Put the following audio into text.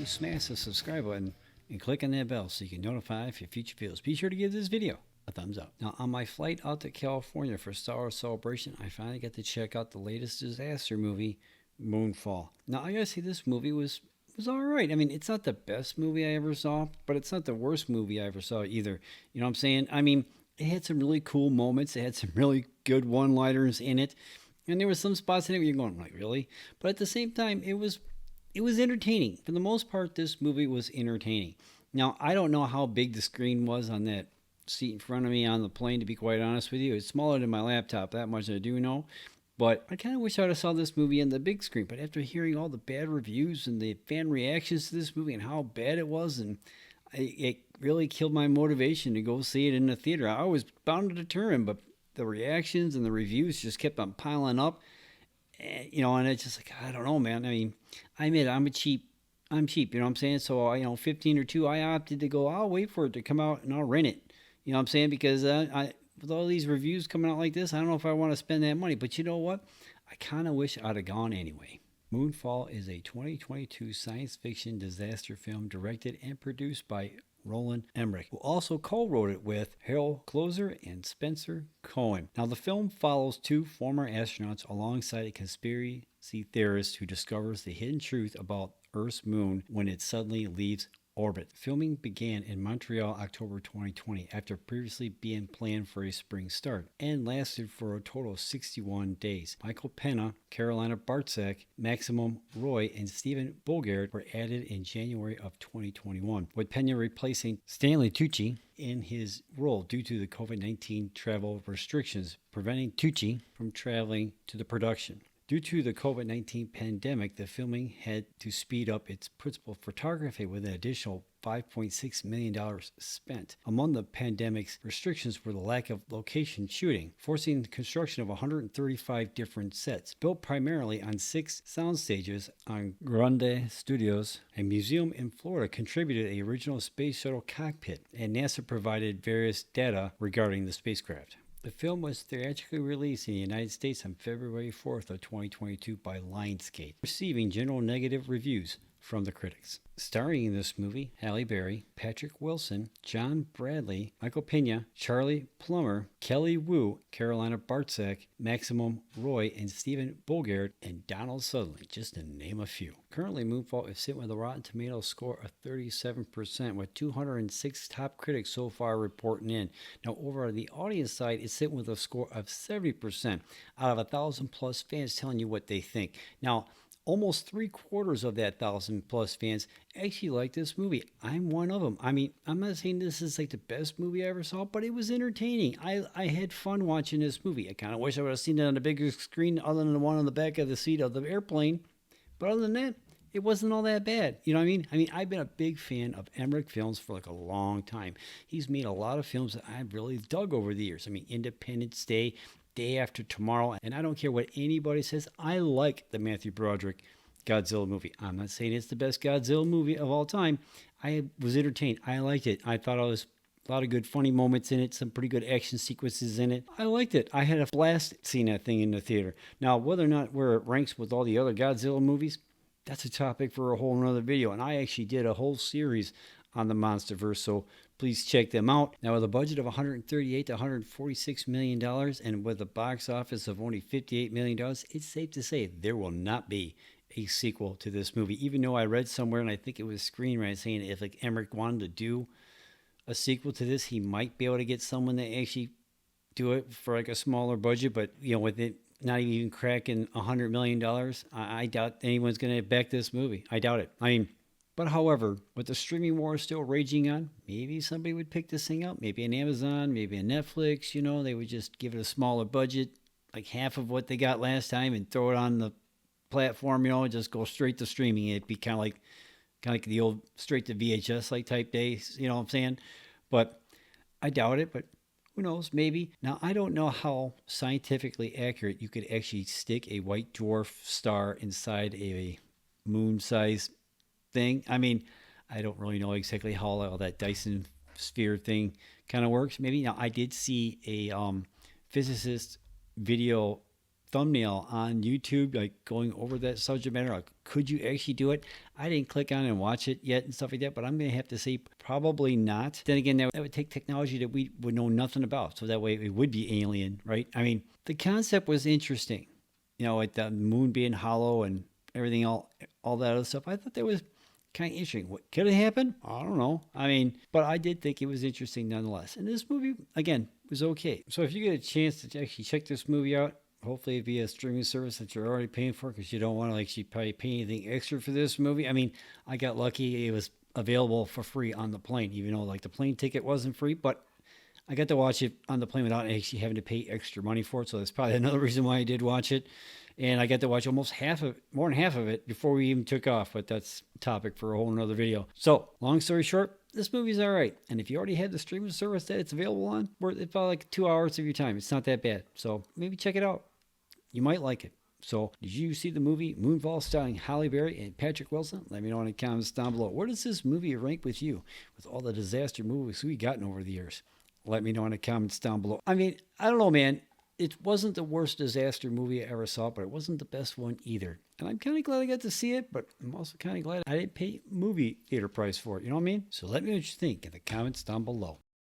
please smash the subscribe button and click on that bell so you can notify for future videos. Be sure to give this video a thumbs up. Now, on my flight out to California for Star Wars Celebration, I finally got to check out the latest disaster movie, Moonfall. Now, I gotta say, this movie was all right. I mean, it's not the best movie I ever saw, but it's not the worst movie I ever saw either. You know what I'm saying? I mean, it had some really cool moments. It had some really good one-liners in it, and there were some spots in it where you're going, like, really? But at the same time, it was entertaining. For the most part, this movie was entertaining. Now, I don't know how big the screen was on that seat in front of me on the plane, to be quite honest with you. It's smaller than my laptop, that much I do know. But I kind of wish I would have saw this movie on the big screen. But after hearing all the bad reviews and the fan reactions to this movie and how bad it was, and it really killed my motivation to go see it in the theater. I was bound to determine, but the reactions and the reviews just kept on piling up. And it's just like, I don't know, man. I mean, I admit I'm cheap, you know what I'm saying? So, 15 or 2, I opted to go, I'll wait for it to come out and I'll rent it. You know what I'm saying? Because with all these reviews coming out like this, I don't know if I want to spend that money. But you know what? I kind of wish I'd have gone anyway. Moonfall is a 2022 science fiction disaster film directed and produced by Roland Emmerich, who also co-wrote it with Harold Closer and Spencer Cohen. Now, the film follows 2 former astronauts alongside a conspiracy theorist who discovers the hidden truth about Earth's moon when it suddenly leaves orbit. Filming began in Montreal October 2020 after previously being planned for a spring start and lasted for a total of 61 days. Michael Pena, Carolina Bartzak, Maximum Roy, and Stephen Boulgard were added in January of 2021, with Pena replacing Stanley Tucci in his role due to the COVID-19 travel restrictions, preventing Tucci from traveling to the production. Due to the COVID-19 pandemic, the filming had to speed up its principal photography with an additional $5.6 million spent. Among the pandemic's restrictions were the lack of location shooting, forcing the construction of 135 different sets, built primarily on 6 sound stages on Grande Studios. A museum in Florida contributed the original space shuttle cockpit, and NASA provided various data regarding the spacecraft. The film was theatrically released in the United States on February 4th of 2022 by Lionsgate, receiving general negative reviews from the critics. Starring in this movie, Halle Berry, Patrick Wilson, John Bradley, Michael Pena, Charlie Plummer, Kelly Wu, Carolina Bartzak, Maximum Roy, and Stephen Boulgard, and Donald Sutherland, just to name a few. Currently, Moonfall is sitting with a Rotten Tomatoes score of 37%, with 206 top critics so far reporting in. Now, over on the audience side, it's sitting with a score of 70% out of 1,000 plus fans telling you what they think. Now, almost 3/4 of that 1,000 plus fans actually like this movie. I'm one of them. I mean, I'm not saying this is like the best movie I ever saw, but it was entertaining. I had fun watching this movie. I kind of wish I would have seen it on a bigger screen other than the one on the back of the seat of the airplane. But other than that, it wasn't all that bad. You know what I mean? I've been a big fan of Emmerich films for like a long time. He's made a lot of films that I've really dug over the years. Independence Day, Day After Tomorrow, and I don't care what anybody says, I like the Matthew Broderick Godzilla movie. I'm not saying it's the best Godzilla movie of all time. I was entertained. I liked it. I thought it was a lot of good funny moments in it, some pretty good action sequences in it. I liked it. I had a blast seeing that thing in the theater. Now, whether or not where it ranks with all the other Godzilla movies, that's a topic for a whole nother video, and I actually did a whole series on the MonsterVerse, so please check them out. Now, with a budget of $138 to $146 million and with a box office of only $58 million, it's safe to say there will not be a sequel to this movie. Even though I read somewhere, and I think it was Screenrant, saying if like Emmerich wanted to do a sequel to this, he might be able to get someone to actually do it for like a smaller budget, but with it not even cracking $100 million, I doubt anyone's going to back this movie. I doubt it. But however, with the streaming war still raging on, maybe somebody would pick this thing up. Maybe an Amazon, maybe a Netflix, they would just give it a smaller budget, like half of what they got last time, and throw it on the platform, just go straight to streaming. It'd be kind of like the old straight to VHS like type days, you know what I'm saying? But I doubt it, but who knows, maybe. Now, I don't know how scientifically accurate you could actually stick a white dwarf star inside a moon-sized thing. I don't really know exactly how all that Dyson sphere thing kind of works. Maybe. Now, I did see a physicist video thumbnail on YouTube, like going over that subject matter. Like, could you actually do it? I didn't click on it and watch it yet and stuff like that, but I'm going to have to say probably not. Then again, that would take technology that we would know nothing about. So that way it would be alien, right? I mean, the concept was interesting, you know, like the moon being hollow and everything, all that other stuff. I thought that was kind of interesting. What could have happened? I don't know. I mean, but I did think it was interesting nonetheless. And this movie, again, was okay. So if you get a chance to actually check this movie out, hopefully via a streaming service that you're already paying for, because you don't want to actually probably pay anything extra for this movie. I mean, I got lucky. It was available for free on the plane, even though like the plane ticket wasn't free, but I got to watch it on the plane without actually having to pay extra money for it. So that's probably another reason why I did watch it. And I got to watch almost more than half of it before we even took off. But that's a topic for a whole nother video. So long story short, this movie's all right. And if you already had the streaming service that it's available on, it's about like 2 hours of your time. It's not that bad. So maybe check it out. You might like it. So did you see the movie Moonfall starring Halle Berry and Patrick Wilson? Let me know in the comments down below. Where does this movie rank with you with all the disaster movies we've gotten over the years? Let me know in the comments down below. I mean, I don't know, man. It wasn't the worst disaster movie I ever saw, but it wasn't the best one either. And I'm kind of glad I got to see it, but I'm also kind of glad I didn't pay movie theater price for it. You know what I mean? So let me know what you think in the comments down below.